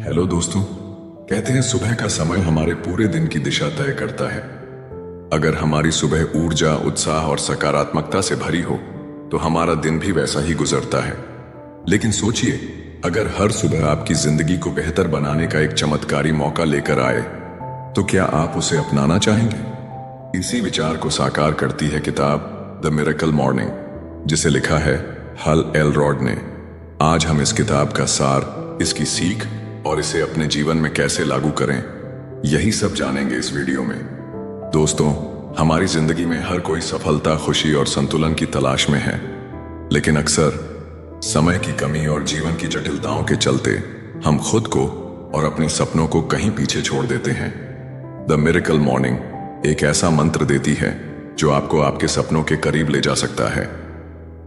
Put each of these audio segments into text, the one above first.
Hello दोस्तों। कहते हैं सुबह का समय हमारे पूरे दिन की दिशा तय करता है। अगर हमारी सुबह ऊर्जा, उत्साह और सकारात्मकता से भरी हो तो हमारा दिन भी वैसा ही गुजरता है। लेकिन सोचिए, अगर हर सुबह आपकी जिंदगी को बेहतर बनाने का एक चमत्कारी मौका लेकर आए तो क्या आप उसे अपनाना चाहेंगे? इसी विचार को साकार करती है किताब द मिरेकल मॉर्निंग, जिसे लिखा है हल एलरॉड ने। आज हम इस किताब का सार, इसकी सीख और इसे अपने जीवन में कैसे लागू करें, यही सब जानेंगे इस वीडियो में। दोस्तों, हमारी जिंदगी में हर कोई सफलता, खुशी और संतुलन की तलाश में है, लेकिन अक्सर समय की कमी और जीवन की जटिलताओं के चलते हम खुद को और अपने सपनों को कहीं पीछे छोड़ देते हैं। द मिरेकल मॉर्निंग एक ऐसा मंत्र देती है जो आपको आपके सपनों के करीब ले जा सकता है।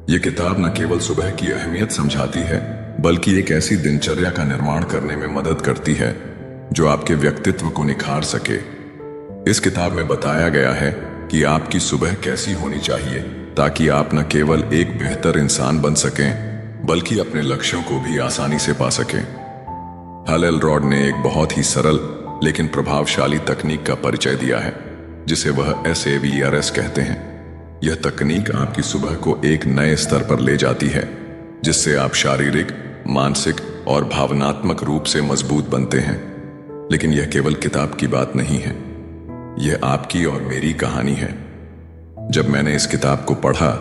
यह किताब न केवल सुबह की अहमियत समझाती है, बल्कि एक ऐसी दिनचर्या का निर्माण करने में मदद करती है जो आपके व्यक्तित्व को निखार सके। इस किताब में बताया गया है कि आपकी सुबह कैसी होनी चाहिए ताकि आप न केवल एक बेहतर इंसान बन सकें, बल्कि अपने लक्ष्यों को भी आसानी से पा सकें। हल एलरॉड ने एक बहुत ही सरल लेकिन प्रभावशाली तकनीक का परिचय दिया है, जिसे वह SAVERS कहते हैं। यह तकनीक आपकी सुबह को एक नए स्तर पर ले जाती है, जिससे आप शारीरिक, मानसिक और भावनात्मक रूप से मजबूत बनते हैं। लेकिन यह केवल किताब की बात नहीं है, यह आपकी और मेरी कहानी है। जब मैंने इस किताब को पढ़ा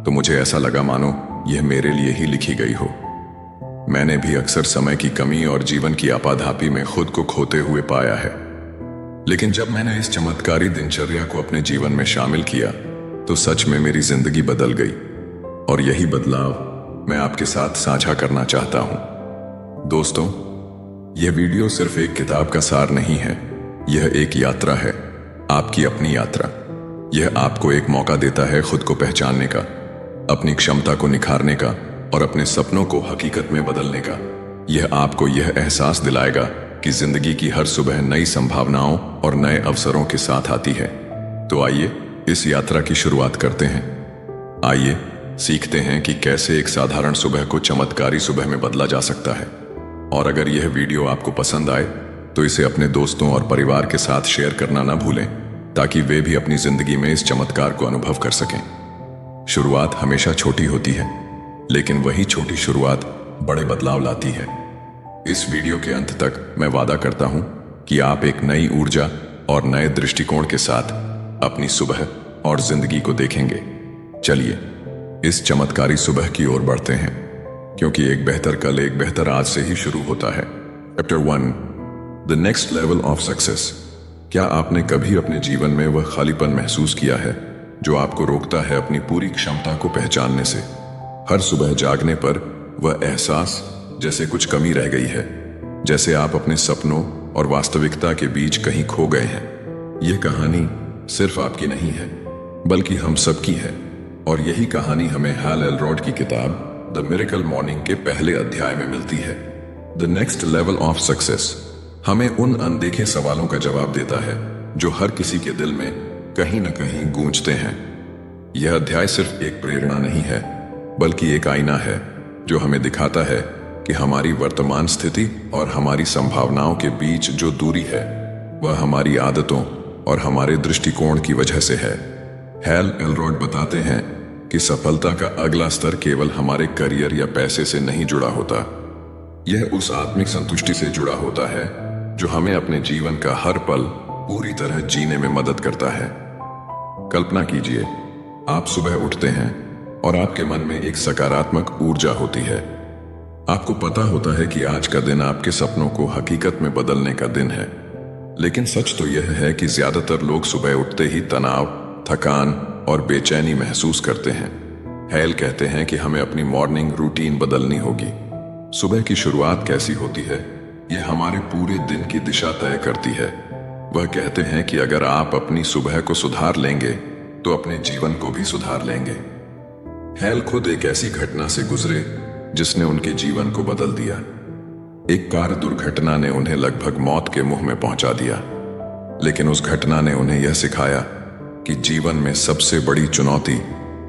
तो मुझे ऐसा लगा मानो यह मेरे लिए ही लिखी गई हो। मैंने भी अक्सर समय की कमी और जीवन की आपाधापी में खुद को खोते हुए पाया है। लेकिन जब मैंने इस चमत्कारी दिनचर्या को अपने जीवन में शामिल किया तो सच में मेरी जिंदगी बदल गई, और यही बदलाव मैं आपके साथ साझा करना चाहता हूं। दोस्तों, यह वीडियो सिर्फ एक किताब का सार नहीं है, यह एक यात्रा है, आपकी अपनी यात्रा। यह आपको एक मौका देता है खुद को पहचानने का, अपनी क्षमता को निखारने का और अपने सपनों को हकीकत में बदलने का। यह आपको यह एहसास दिलाएगा कि जिंदगी की हर सुबह नई संभावनाओं और नए अवसरों के साथ आती है। तो आइए इस यात्रा की शुरुआत करते हैं। आइए सीखते हैं कि कैसे एक साधारण सुबह को चमत्कारी सुबह में बदला जा सकता है। और अगर यह वीडियो आपको पसंद आए तो इसे अपने दोस्तों और परिवार के साथ शेयर करना ना भूलें, ताकि वे भी अपनी जिंदगी में इस चमत्कार को अनुभव कर सकें। शुरुआत हमेशा छोटी होती है, लेकिन वही छोटी शुरुआत बड़े बदलाव लाती है। इस वीडियो के अंत तक मैं वादा करता हूं कि आप एक नई ऊर्जा और नए दृष्टिकोण के साथ अपनी सुबह और जिंदगी को देखेंगे। चलिए इस चमत्कारी सुबह की ओर बढ़ते हैं, क्योंकि एक बेहतर कल एक बेहतर आज से ही शुरू होता है। Chapter 1, the next level of success. क्या आपने कभी अपने जीवन में वह खालीपन महसूस किया है जो आपको रोकता है अपनी पूरी क्षमता को पहचानने से? हर सुबह जागने पर वह एहसास जैसे कुछ कमी रह गई है, जैसे आप अपने सपनों और वास्तविकता के बीच कहीं खो गए हैं। यह कहानी सिर्फ आपकी नहीं है, बल्कि हम सबकी है, और यही कहानी हमें हल एलरॉड की किताब द मिरेकल मॉर्निंग के पहले अध्याय में मिलती है। The next level of success हमें उन अनदेखे सवालों का जवाब देता है जो हर किसी के दिल में कहीं न कहीं गूंजते हैं। यह अध्याय सिर्फ एक प्रेरणा नहीं है, बल्कि एक आईना है जो हमें दिखाता है कि हमारी वर्तमान स्थिति और हमारी संभावनाओं के बीच जो दूरी है, वह हमारी आदतों और हमारे दृष्टिकोण की वजह से है। हल एलरॉड बताते हैं कि सफलता का अगला स्तर केवल हमारे करियर या पैसे से नहीं जुड़ा होता, यह उस आत्मिक संतुष्टि से जुड़ा होता है जो हमें अपने जीवन का हर पल पूरी तरह जीने में मदद करता है। कल्पना कीजिए, आप सुबह उठते हैं और आपके मन में एक सकारात्मक ऊर्जा होती है। आपको पता होता है कि आज का दिन आपके सपनों को हकीकत में बदलने का दिन है। लेकिन सच तो यह है कि ज्यादातर लोग सुबह उठते ही तनाव, थकान और बेचैनी महसूस करते हैं। हल कहते हैं कि हमें अपनी मॉर्निंग रूटीन बदलनी होगी। सुबह की शुरुआत कैसी होती है, यह हमारे पूरे दिन की दिशा तय करती है। वह कहते हैं कि अगर आप अपनी सुबह को सुधार लेंगे तो अपने जीवन को भी सुधार लेंगे। हल खुद एक ऐसी घटना से गुजरे जिसने उनके जीवन को बदल दिया। एक कार दुर्घटना ने उन्हें लगभग मौत के मुंह में पहुंचा दिया, लेकिन उस घटना ने उन्हें यह सिखाया कि जीवन में सबसे बड़ी चुनौती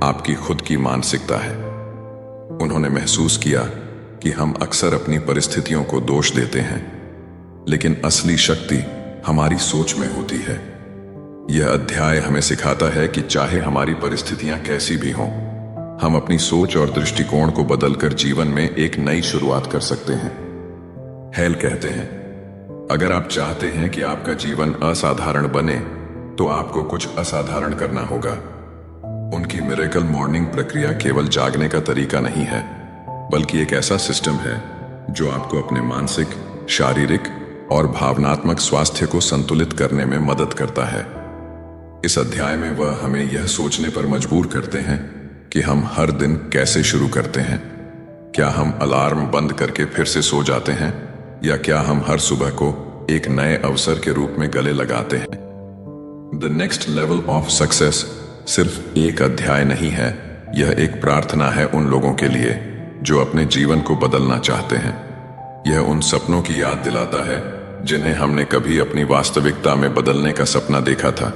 आपकी खुद की मानसिकता है। उन्होंने महसूस किया कि हम अक्सर अपनी परिस्थितियों को दोष देते हैं, लेकिन असली शक्ति हमारी सोच में होती है। यह अध्याय हमें सिखाता है कि चाहे हमारी परिस्थितियां कैसी भी हों, हम अपनी सोच और दृष्टिकोण को बदलकर जीवन में एक नई शुरुआत कर सकते हैं। हेल कहते हैं, अगर आप चाहते हैं कि आपका जीवन असाधारण बने तो आपको कुछ असाधारण करना होगा। उनकी मिरेकल मॉर्निंग प्रक्रिया केवल जागने का तरीका नहीं है, बल्कि एक ऐसा सिस्टम है जो आपको अपने मानसिक, शारीरिक और भावनात्मक स्वास्थ्य को संतुलित करने में मदद करता है। इस अध्याय में वह हमें यह सोचने पर मजबूर करते हैं कि हम हर दिन कैसे शुरू करते हैं। क्या हम अलार्म बंद करके फिर से सो जाते हैं, या क्या हम हर सुबह को एक नए अवसर के रूप में गले लगाते हैं। The next level of success सिर्फ एक अध्याय नहीं है, यह एक प्रार्थना है उन लोगों के लिए जो अपने जीवन को बदलना चाहते हैं। यह उन सपनों की याद दिलाता है जिन्हें हमने कभी अपनी वास्तविकता में बदलने का सपना देखा था।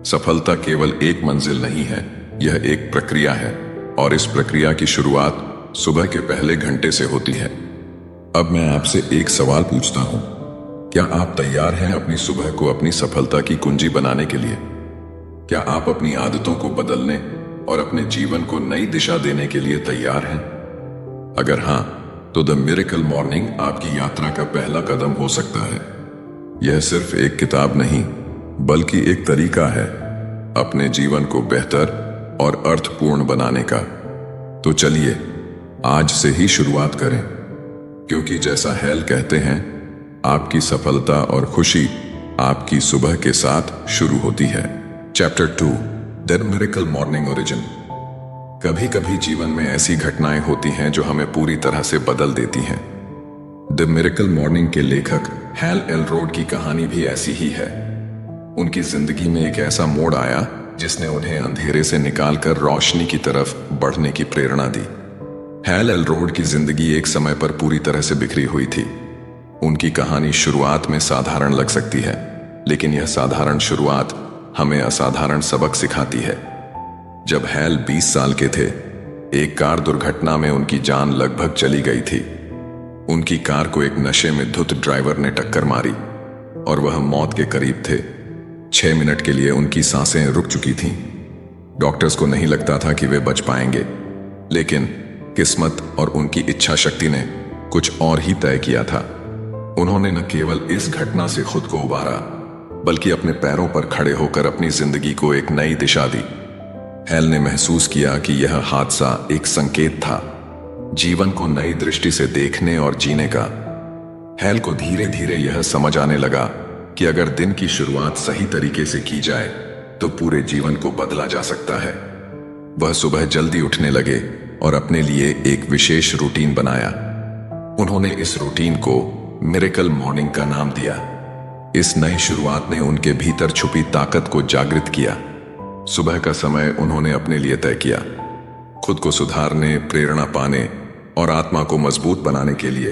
सफलता केवल एक मंजिल नहीं है, यह एक प्रक्रिया है, और इस प्रक्रिया की शुरुआत सुबह के पहले घंटे से होती है। अब मैं आपसे एक सवाल पूछता हूं, क्या आप तैयार हैं अपनी सुबह को अपनी सफलता की कुंजी बनाने के लिए? क्या आप अपनी आदतों को बदलने और अपने जीवन को नई दिशा देने के लिए तैयार हैं? अगर हां, तो द मिरेकल मॉर्निंग आपकी यात्रा का पहला कदम हो सकता है। यह सिर्फ एक किताब नहीं, बल्कि एक तरीका है अपने जीवन को बेहतर और अर्थपूर्ण बनाने का। तो चलिए आज से ही शुरुआत करें, क्योंकि जैसा हेल कहते हैं, आपकी सफलता और खुशी आपकी सुबह के साथ शुरू होती है। Chapter 2, the miracle morning origin. कभी कभी जीवन में ऐसी घटनाएं होती हैं जो हमें पूरी तरह से बदल देती हैं। द मिरेकल मॉर्निंग के लेखक हेल एलरोड की कहानी भी ऐसी ही है। उनकी जिंदगी में एक ऐसा मोड़ आया जिसने उन्हें अंधेरे से निकालकर रोशनी की तरफ बढ़ने की प्रेरणा दी। हेल एलरोड की जिंदगी एक समय पर पूरी तरह से बिखरी हुई थी। उनकी कहानी शुरुआत में साधारण लग सकती है, लेकिन यह साधारण शुरुआत हमें असाधारण सबक सिखाती है। जब हेल 20 साल के थे, एक कार दुर्घटना में उनकी जान लगभग चली गई थी। उनकी कार को एक नशे में धुत ड्राइवर ने टक्कर मारी और वह मौत के करीब थे। 6 मिनट के लिए उनकी सांसें रुक चुकी थीं। डॉक्टर्स को नहीं लगता था कि वे बच पाएंगे, लेकिन किस्मत और उनकी इच्छा शक्ति ने कुछ और ही तय किया था। उन्होंने न केवल इस घटना से खुद को उबारा, बल्कि अपने पैरों पर खड़े होकर अपनी जिंदगी को एक नई दिशा दी। हेल ने महसूस किया कि यह हादसा एक संकेत था, जीवन को नई दृष्टि से देखने और जीने का। हेल को धीरे धीरे यह समझ आने लगा कि अगर दिन की शुरुआत सही तरीके से की जाए तो पूरे जीवन को बदला जा सकता है। वह सुबह जल्दी उठने लगे और अपने लिए एक विशेष रूटीन बनाया। उन्होंने इस रूटीन को मिरेकल मॉर्निंग का नाम दिया। इस नई शुरुआत ने उनके भीतर छुपी ताकत को जागृत किया। सुबह का समय उन्होंने अपने लिए तय किया, खुद को सुधारने, प्रेरणा पाने और आत्मा को मजबूत बनाने के लिए।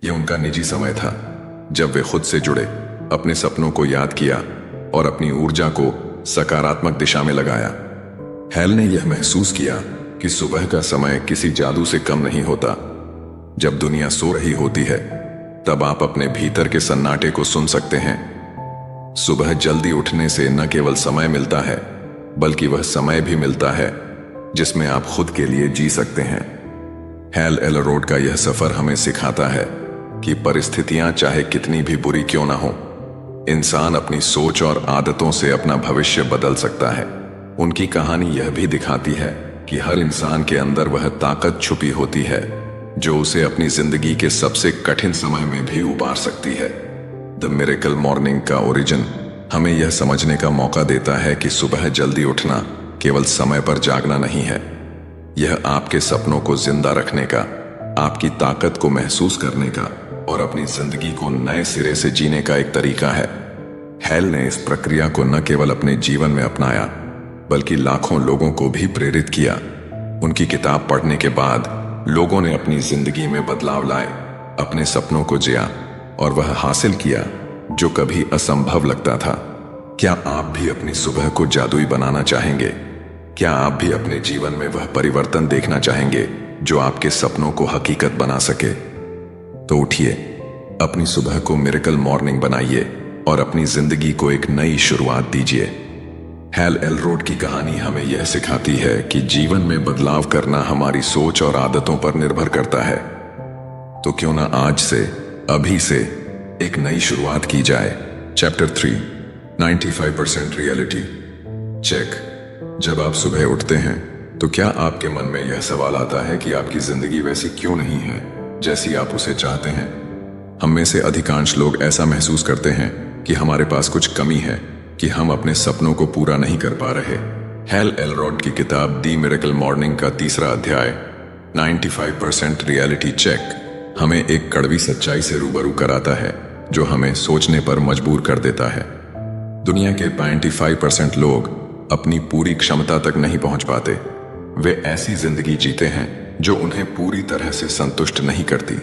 यह उनका निजी समय था, जब वे खुद से जुड़े, अपने सपनों को याद किया और अपनी ऊर्जा को सकारात्मक दिशा में लगाया। हेल ने यह महसूस किया कि सुबह का समय किसी जादू से कम नहीं होता। जब दुनिया सो रही होती है, तब आप अपने भीतर के सन्नाटे को सुन सकते हैं। सुबह जल्दी उठने से न केवल समय मिलता है, बल्कि वह समय भी मिलता है जिसमें आप खुद के लिए जी सकते हैं। हेल एलरोड का यह सफर हमें सिखाता है कि परिस्थितियां चाहे कितनी भी बुरी क्यों ना हो, इंसान अपनी सोच और आदतों से अपना भविष्य बदल सकता है। उनकी कहानी यह भी दिखाती है कि हर इंसान के अंदर वह ताकत छुपी होती है जो उसे अपनी जिंदगी के सबसे कठिन समय में भी उबार सकती है। द मिरेकल मॉर्निंग का ओरिजिन हमें यह समझने का मौका देता है कि सुबह जल्दी उठना केवल समय पर जागना नहीं है, यह आपके सपनों को जिंदा रखने का, आपकी ताकत को महसूस करने का और अपनी जिंदगी को नए सिरे से जीने का एक तरीका है। हेल ने इस प्रक्रिया को न केवल अपने जीवन में अपनाया, बल्कि लाखों लोगों को भी प्रेरित किया। उनकी किताब पढ़ने के बाद लोगों ने अपनी जिंदगी में बदलाव लाए, अपने सपनों को जिया और वह हासिल किया जो कभी असंभव लगता था। क्या आप भी अपनी सुबह को जादुई बनाना चाहेंगे? क्या आप भी अपने जीवन में वह परिवर्तन देखना चाहेंगे जो आपके सपनों को हकीकत बना सके? तो उठिए, अपनी सुबह को मिरेकल मॉर्निंग बनाइए और अपनी जिंदगी को एक नई शुरुआत दीजिए। हैल एलरोड की कहानी हमें यह सिखाती है कि जीवन में बदलाव करना हमारी सोच और आदतों पर निर्भर करता है। तो क्यों ना आज से, अभी से एक नई शुरुआत की जाए। Chapter 3, 95% reality check. जब आप सुबह उठते हैं तो क्या आपके मन में यह सवाल आता है कि आपकी जिंदगी वैसी क्यों नहीं है जैसी आप उसे चाहते हैं? हम में से अधिकांश लोग ऐसा महसूस करते हैं कि हमारे पास कुछ कमी है, कि हम अपने सपनों को पूरा नहीं कर पा रहे। हैल एलरोड की किताब दी मिरेकल मॉर्निंग का तीसरा अध्याय 95% रियलिटी चेक हमें एक कड़वी सच्चाई से रूबरू कराता है जो हमें सोचने पर मजबूर कर देता है। दुनिया के 95% लोग अपनी पूरी क्षमता तक नहीं पहुंच पाते। वे ऐसी जिंदगी जीते हैं जो उन्हें पूरी तरह से संतुष्ट नहीं करती।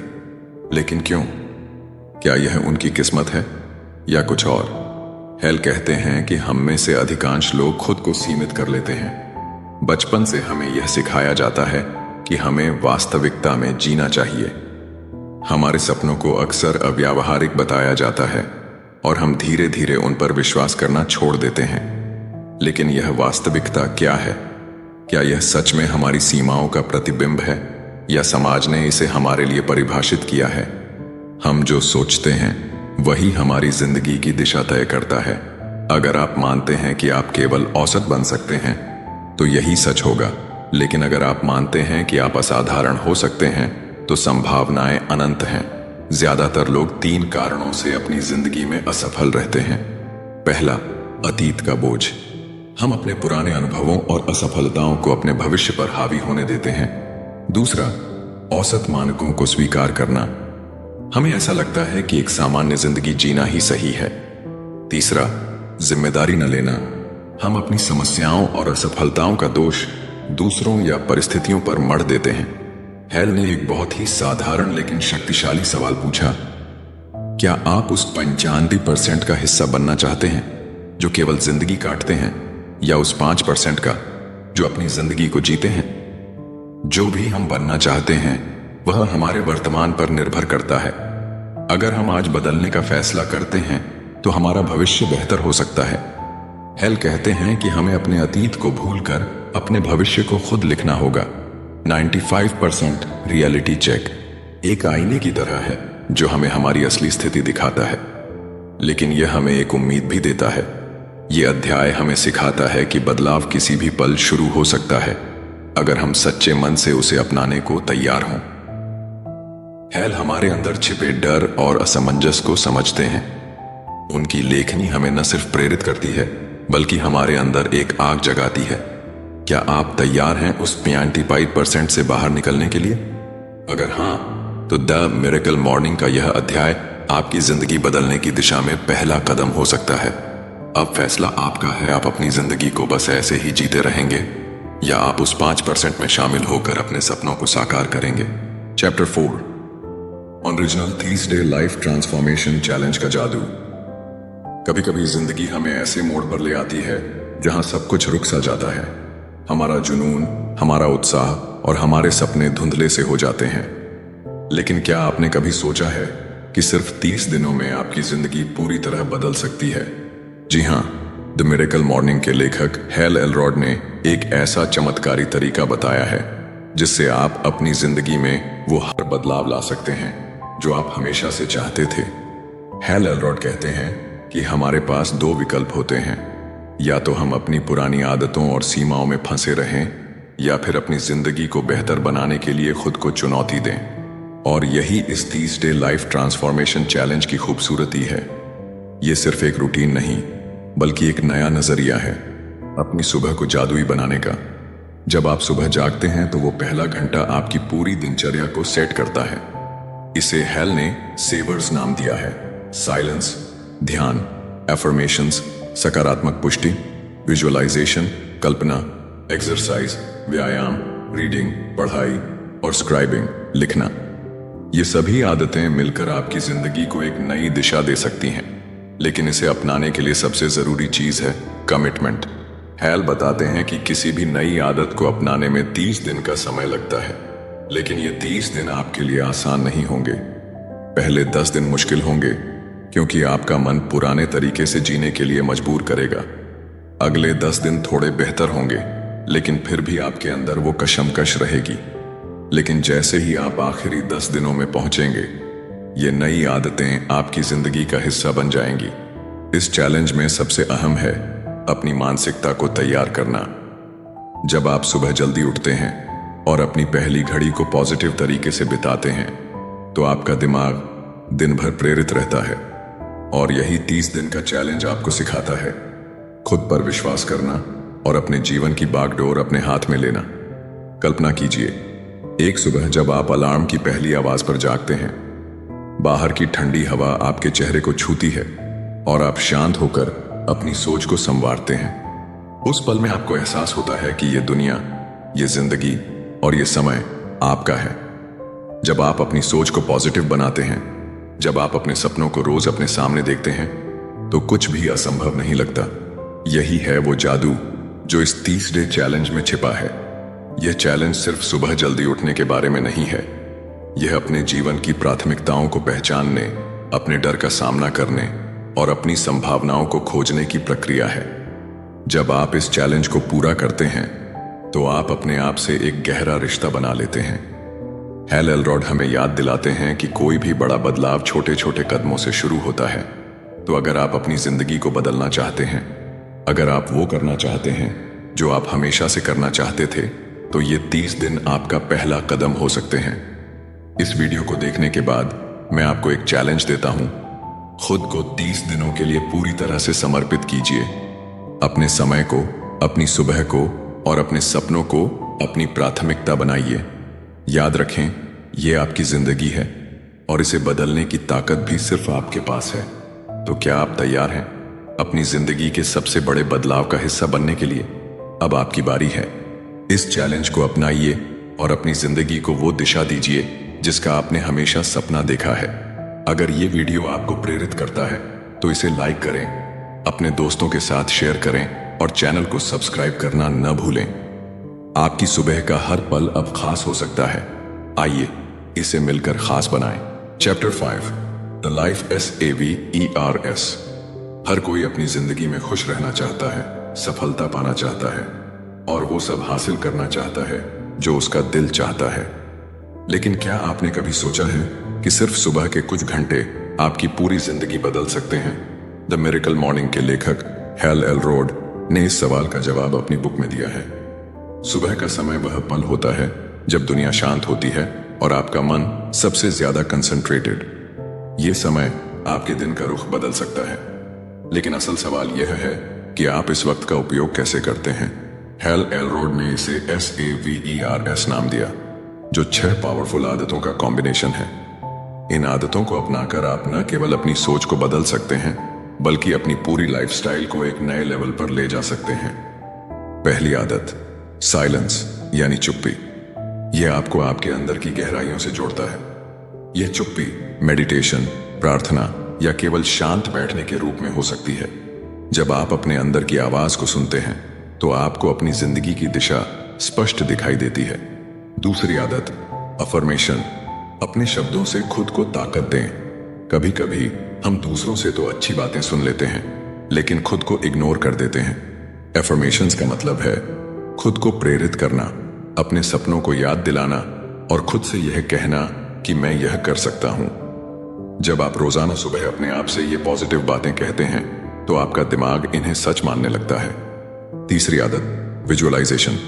लेकिन क्यों? क्या यह उनकी किस्मत है या कुछ और? हैल कहते हैं कि हम में से अधिकांश लोग खुद को सीमित कर लेते हैं। बचपन से हमें यह सिखाया जाता है कि हमें वास्तविकता में जीना चाहिए। हमारे सपनों को अक्सर अव्यावहारिक बताया जाता है और हम धीरे धीरे उन पर विश्वास करना छोड़ देते हैं। लेकिन यह वास्तविकता क्या है? क्या यह सच में हमारी सीमाओं का प्रतिबिंब है या समाज ने इसे हमारे लिए परिभाषित किया है? हम जो सोचते हैं वही हमारी जिंदगी की दिशा तय करता है। अगर आप मानते हैं कि आप केवल औसत बन सकते हैं तो यही सच होगा। लेकिन अगर आप मानते हैं कि आप असाधारण हो सकते हैं तो संभावनाएं अनंत हैं। ज्यादातर लोग 3 कारणों से अपनी जिंदगी में असफल रहते हैं। पहला, अतीत का बोझ। हम अपने पुराने अनुभवों और असफलताओं को अपने भविष्य पर हावी होने देते हैं। दूसरा, औसत मानकों को स्वीकार करना। हमें ऐसा लगता है कि एक सामान्य जिंदगी जीना ही सही है। तीसरा, जिम्मेदारी न लेना। हम अपनी समस्याओं और असफलताओं का दोष दूसरों या परिस्थितियों पर मढ़ देते हैं। हैल ने एक बहुत ही साधारण लेकिन शक्तिशाली सवाल पूछा, क्या आप उस 95% का हिस्सा बनना चाहते हैं जो केवल जिंदगी काटते हैं, या उस 5% का जो अपनी जिंदगी को जीते हैं? जो भी हम बनना चाहते हैं वह हमारे वर्तमान पर निर्भर करता है। अगर हम आज बदलने का फैसला करते हैं तो हमारा भविष्य बेहतर हो सकता है। हैल कहते हैं कि हमें अपने अतीत को भूलकर अपने भविष्य को खुद लिखना होगा। 95% रियलिटी चेक एक आईने की तरह है जो हमें हमारी असली स्थिति दिखाता है, लेकिन यह हमें एक उम्मीद भी देता है। यह अध्याय हमें सिखाता है कि बदलाव किसी भी पल शुरू हो सकता है अगर हम सच्चे मन से उसे अपनाने को तैयार हों। हैल हमारे अंदर छिपे डर और असमंजस को समझते हैं। उनकी लेखनी हमें न सिर्फ प्रेरित करती है बल्कि हमारे अंदर एक आग जगाती है। क्या आप तैयार हैं उस 95% से बाहर निकलने के लिए? अगर हाँ, तो द मिरेकल मॉर्निंग का यह अध्याय आपकी जिंदगी बदलने की दिशा में पहला कदम हो सकता है। अब फैसला आपका है, आप अपनी जिंदगी को बस ऐसे ही जीते रहेंगे या आप उस 5% में शामिल होकर अपने सपनों को साकार करेंगे। Chapter 4, original 30 day life transformation challenge का जादू। कभी कभी जिंदगी हमें ऐसे मोड़ पर ले आती है जहां सब कुछ रुक सा जाता है। हमारा जुनून, हमारा उत्साह और हमारे सपने धुंधले से हो जाते हैं। लेकिन क्या आपने कभी सोचा है कि सिर्फ 30 दिनों में आपकी जिंदगी पूरी तरह बदल सकती है? जी हां, द मिरेकल मॉर्निंग के लेखक हैल एलरोड ने एक ऐसा चमत्कारी तरीका बताया है जिससे आप अपनी जिंदगी में वो हर बदलाव ला सकते हैं जो आप हमेशा से चाहते थे। हैल एलरोड कहते हैं कि हमारे पास 2 विकल्प होते हैं, या तो हम अपनी पुरानी आदतों और सीमाओं में फंसे रहें या फिर अपनी जिंदगी को बेहतर बनाने के लिए खुद को चुनौती दें। और यही इस 30 डे लाइफ ट्रांसफॉर्मेशन चैलेंज की खूबसूरती है। ये सिर्फ एक रूटीन नहीं बल्कि एक नया नजरिया है अपनी सुबह को जादुई बनाने का। जब आप सुबह जागते हैं तो वो पहला घंटा आपकी पूरी दिनचर्या को सेट करता है। इसे हैल ने सेवर्स नाम दिया है। साइलेंस, ध्यान, एफर्मेशंस, सकारात्मक पुष्टि, विजुअलाइजेशन, कल्पना, एक्सरसाइज, व्यायाम, रीडिंग, पढ़ाई और स्क्राइबिंग, लिखना। ये सभी आदतें मिलकर आपकी जिंदगी को एक नई दिशा दे सकती हैं। लेकिन इसे अपनाने के लिए सबसे जरूरी चीज है कमिटमेंट। हैल बताते हैं कि किसी भी नई आदत को अपनाने में 30 दिन का समय लगता है, लेकिन ये 30 दिन आपके लिए आसान नहीं होंगे। पहले 10 दिन मुश्किल होंगे क्योंकि आपका मन पुराने तरीके से जीने के लिए मजबूर करेगा। अगले 10 दिन थोड़े बेहतर होंगे, लेकिन फिर भी आपके अंदर वो कशमकश रहेगी। लेकिन जैसे ही आप आखिरी 10 दिनों में पहुंचेंगे, ये नई आदतें आपकी जिंदगी का हिस्सा बन जाएंगी। इस चैलेंज में सबसे अहम है अपनी मानसिकता को तैयार करना। जब आप सुबह जल्दी उठते हैं और अपनी पहली घड़ी को पॉजिटिव तरीके से बिताते हैं, तो आपका दिमाग दिन भर प्रेरित रहता है। और यही 30 दिन का चैलेंज आपको सिखाता है खुद पर विश्वास करना और अपने जीवन की बागडोर अपने हाथ में लेना। कल्पना कीजिए, एक सुबह जब आप अलार्म की पहली आवाज पर जागते हैं, बाहर की ठंडी हवा आपके चेहरे को छूती है और आप शांत होकर अपनी सोच को संवारते हैं। उस पल में आपको एहसास होता है कि ये दुनिया, ये जिंदगी और ये समय आपका है। जब आप अपनी सोच को पॉजिटिव बनाते हैं, जब आप अपने सपनों को रोज अपने सामने देखते हैं, तो कुछ भी असंभव नहीं लगता। यही है वो जादू जो इस 30 डे चैलेंज में छिपा है। यह चैलेंज सिर्फ सुबह जल्दी उठने के बारे में नहीं है। यह अपने जीवन की प्राथमिकताओं को पहचानने, अपने डर का सामना करने और अपनी संभावनाओं को खोजने की प्रक्रिया है। जब आप इस चैलेंज को पूरा करते हैं, तो आप अपने आप से एक गहरा रिश्ता बना लेते हैं। हैल एलरॉड हमें याद दिलाते हैं कि कोई भी बड़ा बदलाव छोटे छोटे कदमों से शुरू होता है। तो अगर आप अपनी जिंदगी को बदलना चाहते हैं, अगर आप वो करना चाहते हैं जो आप हमेशा से करना चाहते थे, तो ये 30 दिन आपका पहला कदम हो सकते हैं। इस वीडियो को देखने के बाद मैं आपको एक चैलेंज देता हूं। खुद को 30 दिनों के लिए पूरी तरह से समर्पित कीजिए। अपने समय को, अपनी सुबह को और अपने सपनों को अपनी प्राथमिकता बनाइए। याद रखें, यह आपकी जिंदगी है और इसे बदलने की ताकत भी सिर्फ आपके पास है। तो क्या आप तैयार हैं अपनी जिंदगी के सबसे बड़े बदलाव का हिस्सा बनने के लिए? अब आपकी बारी है। इस चैलेंज को अपनाइए और अपनी जिंदगी को वो दिशा दीजिए जिसका आपने हमेशा सपना देखा है। अगर ये वीडियो आपको प्रेरित करता है तो इसे लाइक करें, अपने दोस्तों के साथ शेयर करें और चैनल को सब्सक्राइब करना न भूलें। आपकी सुबह का हर पल अब खास हो सकता है। आइए इसे मिलकर खास बनाएं। Chapter 5, the life SAVERS। हर कोई अपनी जिंदगी में खुश रहना चाहता है, सफलता पाना चाहता है और वो सब हासिल करना चाहता है जो उसका दिल चाहता है। लेकिन क्या आपने कभी सोचा है कि सिर्फ सुबह के कुछ घंटे आपकी पूरी जिंदगी बदल सकते हैं? द मिरेकल मॉर्निंग के लेखक हैल एलरॉड ने इस सवाल का जवाब अपनी बुक में दिया है। सुबह का समय वह पल होता है जब दुनिया शांत होती है और आपका मन सबसे ज्यादा कंसंट्रेटेड। ये समय आपके दिन का रुख बदल सकता है। लेकिन असल सवाल यह है कि आप इस वक्त का उपयोग कैसे करते हैं। हैल एलरॉड ने इसे SAVERS नाम दिया, जो 6 पावरफुल आदतों का कॉम्बिनेशन है। इन आदतों को अपनाकर आप न केवल अपनी सोच को बदल सकते हैं, बल्कि अपनी पूरी लाइफस्टाइल को एक नए लेवल पर ले जा सकते हैं। पहली आदत, साइलेंस यानी चुप्पी। यह आपको आपके अंदर की गहराइयों से जोड़ता है। यह चुप्पी मेडिटेशन, प्रार्थना या केवल शांत बैठने के रूप में हो सकती है। जब आप अपने अंदर की आवाज को सुनते हैं, तो आपको अपनी जिंदगी की दिशा स्पष्ट दिखाई देती है। दूसरी आदत, अफर्मेशन। अपने शब्दों से खुद को ताकत दें। कभी कभी हम दूसरों से तो अच्छी बातें सुन लेते हैं, लेकिन खुद को इग्नोर कर देते हैं। एफर्मेशंस का मतलब है खुद को प्रेरित करना, अपने सपनों को याद दिलाना और खुद से यह कहना कि मैं यह कर सकता हूं। जब आप रोजाना सुबह अपने आप से ये पॉजिटिव बातें कहते हैं, तो आपका दिमाग इन्हें सच मानने लगता है। तीसरी आदत, विजुअलाइजेशन।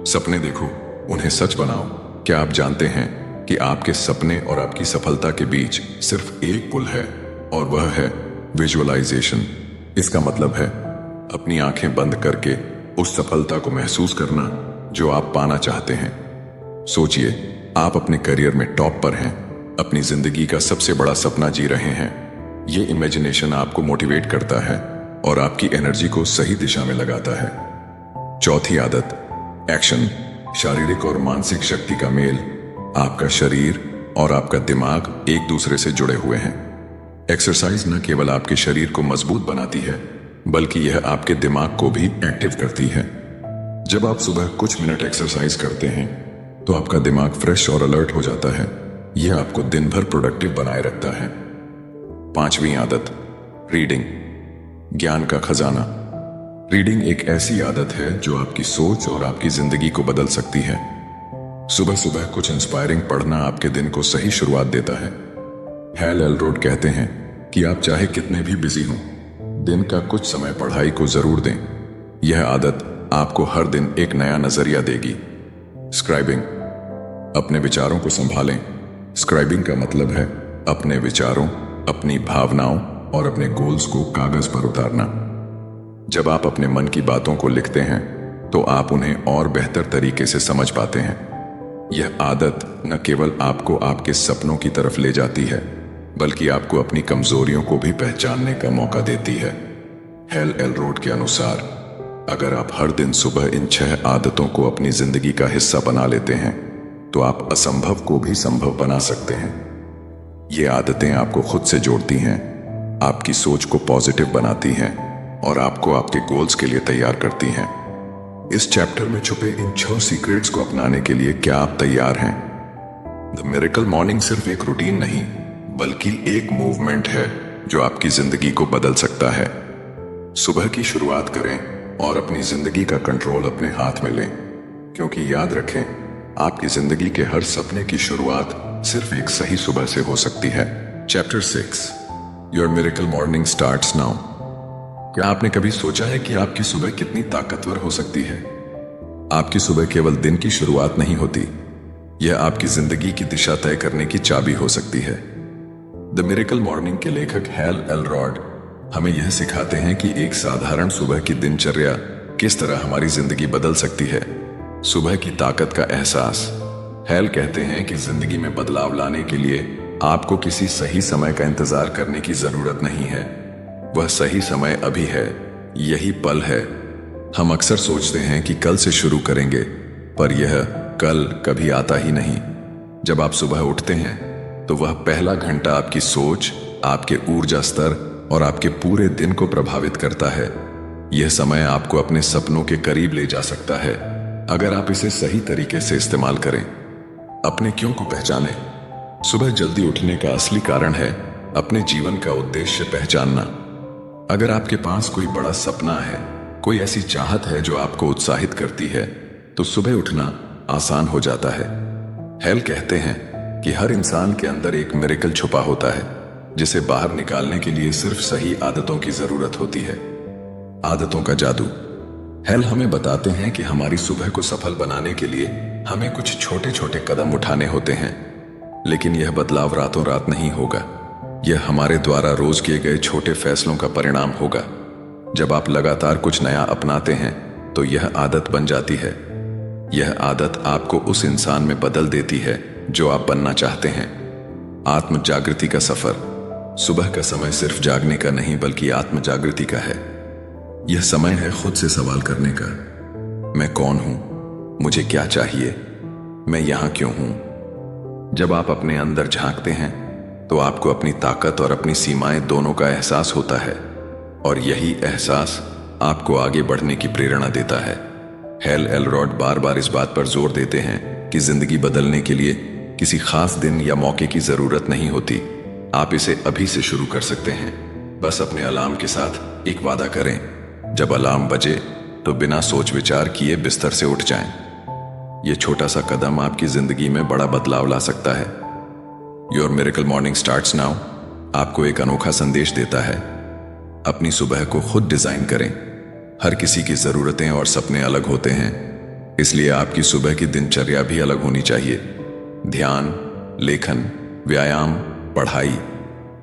सपने देखो, उन्हें सच बनाओ। क्या आप जानते हैं कि आपके सपने और आपकी सफलता के बीच सिर्फ एक पुल है, और वह है विजुअलाइजेशन। इसका मतलब है अपनी आंखें बंद करके उस सफलता को महसूस करना जो आप पाना चाहते हैं। सोचिए, आप अपने करियर में टॉप पर हैं, अपनी जिंदगी का सबसे बड़ा सपना जी रहे हैं। ये इमेजिनेशन आपको मोटिवेट करता है और आपकी एनर्जी को सही दिशा में लगाता है। चौथी आदत, एक्शन। शारीरिक और मानसिक शक्ति का मेल। आपका शरीर और आपका दिमाग एक दूसरे से जुड़े हुए हैं। एक्सरसाइज न केवल आपके शरीर को मजबूत बनाती है, बल्कि यह आपके दिमाग को भी एक्टिव करती है। जब आप सुबह कुछ मिनट एक्सरसाइज करते हैं, तो आपका दिमाग फ्रेश और अलर्ट हो जाता है। यह आपको दिन भर प्रोडक्टिव बनाए रखता है। पांचवी आदत, रीडिंग, ज्ञान का खजाना। रीडिंग एक ऐसी आदत है जो आपकी सोच और आपकी जिंदगी को बदल सकती है। सुबह सुबह कुछ इंस्पायरिंग पढ़ना आपके दिन को सही शुरुआत देता है। हैल एलरोड कहते हैं कि आप चाहे कितने भी बिजी हों, दिन का कुछ समय पढ़ाई को जरूर दें। यह आदत आपको हर दिन एक नया नजरिया देगी। स्क्राइबिंग, अपने विचारों को संभालें। स्क्राइबिंग का मतलब है अपने विचारों, अपनी भावनाओं और अपने गोल्स को कागज पर उतारना। जब आप अपने मन की बातों को लिखते हैं तो आप उन्हें और बेहतर तरीके से समझ पाते हैं। यह आदत न केवल आपको आपके सपनों की तरफ ले जाती है, बल्कि आपको अपनी कमजोरियों को भी पहचानने का मौका देती है। हैल एलरोड के अनुसार अगर आप हर दिन सुबह इन 6 आदतों को अपनी जिंदगी का हिस्सा बना लेते हैं तो आप असंभव को भी संभव बना सकते हैं। ये आदतें आपको खुद से जोड़ती हैं, आपकी सोच को पॉजिटिव बनाती हैं और आपको आपके गोल्स के लिए तैयार करती हैं। इस चैप्टर में छुपे इन 6 सीक्रेट्स को अपनाने के लिए क्या आप तैयार हैं? द मिरेकल मॉर्निंग सिर्फ एक रूटीन नहीं, बल्कि एक मूवमेंट है जो आपकी जिंदगी को बदल सकता है। सुबह की शुरुआत करें और अपनी जिंदगी का कंट्रोल अपने हाथ में लें, क्योंकि याद रखें, आपकी जिंदगी के हर सपने की शुरुआत सिर्फ एक सही सुबह से हो सकती है। Chapter 6, your miracle morning starts now. क्या आपने कभी सोचा है कि आपकी सुबह कितनी ताकतवर हो सकती है? आपकी सुबह केवल दिन की शुरुआत नहीं होती, यह आपकी जिंदगी की दिशा तय करने की चाबी हो सकती है। द मिरेकल मॉर्निंग के लेखक हैल एलरोड हमें यह सिखाते हैं कि एक साधारण सुबह की दिनचर्या किस तरह हमारी जिंदगी बदल सकती है। सुबह की ताकत का एहसास। हैल कहते हैं कि जिंदगी में बदलाव लाने के लिए आपको किसी सही समय का इंतजार करने की जरूरत नहीं है। वह सही समय अभी है, यही पल है। हम अक्सर सोचते हैं कि कल से शुरू करेंगे, पर यह कल कभी आता ही नहीं। जब आप सुबह उठते हैं तो वह पहला घंटा आपकी सोच, आपके ऊर्जा स्तर और आपके पूरे दिन को प्रभावित करता है। यह समय आपको अपने सपनों के करीब ले जा सकता है, अगर आप इसे सही तरीके से इस्तेमाल करें। अपने क्यों को पहचानें। सुबह जल्दी उठने का असली कारण है अपने जीवन का उद्देश्य पहचानना। अगर आपके पास कोई बड़ा सपना है, कोई ऐसी चाहत है जो आपको उत्साहित करती है, तो सुबह उठना आसान हो जाता है। हैल कहते हैं कि हर इंसान के अंदर एक मिरेकल छुपा होता है, जिसे बाहर निकालने के लिए सिर्फ सही आदतों की जरूरत होती है। आदतों का जादू। हैल हमें बताते हैं कि हमारी सुबह को सफल बनाने के लिए हमें कुछ छोटे छोटे कदम उठाने होते हैं, लेकिन यह बदलाव रातों रात नहीं होगा। यह हमारे द्वारा रोज किए गए छोटे फैसलों का परिणाम होगा। जब आप लगातार कुछ नया अपनाते हैं तो यह आदत बन जाती है। यह आदत आपको उस इंसान में बदल देती है जो आप बनना चाहते हैं। आत्म जागृति का सफर। सुबह का समय सिर्फ जागने का नहीं, बल्कि आत्म जागृति का है। यह समय है खुद से सवाल करने का। मैं कौन हूं? मुझे क्या चाहिए? मैं यहां क्यों हूं? जब आप अपने अंदर झांकते हैं तो आपको अपनी ताकत और अपनी सीमाएं दोनों का एहसास होता है, और यही एहसास आपको आगे बढ़ने की प्रेरणा देता है। हैल एलरोड बार बार इस बात पर जोर देते हैं कि जिंदगी बदलने के लिए किसी खास दिन या मौके की जरूरत नहीं होती। आप इसे अभी से शुरू कर सकते हैं। बस अपने अलार्म के साथ एक वादा करें, जब अलार्म बजे तो बिना सोच विचार किए बिस्तर से उठ जाएं। यह छोटा सा कदम आपकी जिंदगी में बड़ा बदलाव ला सकता है। Your miracle morning starts now आपको एक अनोखा संदेश देता है। अपनी सुबह को खुद डिजाइन करें। हर किसी की जरूरतें और सपने अलग होते हैं, इसलिए आपकी सुबह की दिनचर्या भी अलग होनी चाहिए। ध्यान, लेखन, व्यायाम, पढ़ाई,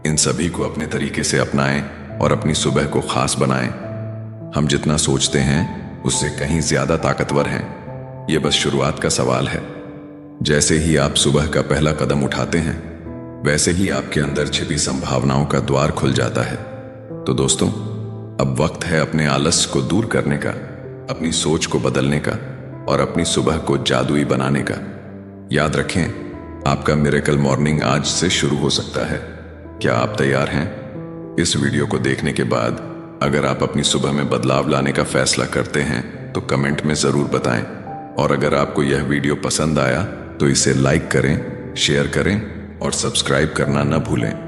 इन सभी को अपने तरीके से अपनाएं और अपनी सुबह को खास बनाएं। हम जितना सोचते हैं उससे कहीं ज्यादा ताकतवर हैं। यह बस शुरुआत का सवाल है। जैसे ही आप सुबह का पहला कदम उठाते हैं, वैसे ही आपके अंदर छिपी संभावनाओं का द्वार खुल जाता है। तो दोस्तों, अब वक्त है अपने आलस्य को दूर करने का, अपनी सोच को बदलने का और अपनी सुबह को जादुई बनाने का। याद रखें, आपका मिरेकल मॉर्निंग आज से शुरू हो सकता है। क्या आप तैयार हैं? इस वीडियो को देखने के बाद अगर आप अपनी सुबह में बदलाव लाने का फैसला करते हैं तो कमेंट में जरूर बताएं। और अगर आपको यह वीडियो पसंद आया तो इसे लाइक करें, शेयर करें और सब्सक्राइब करना न भूलें।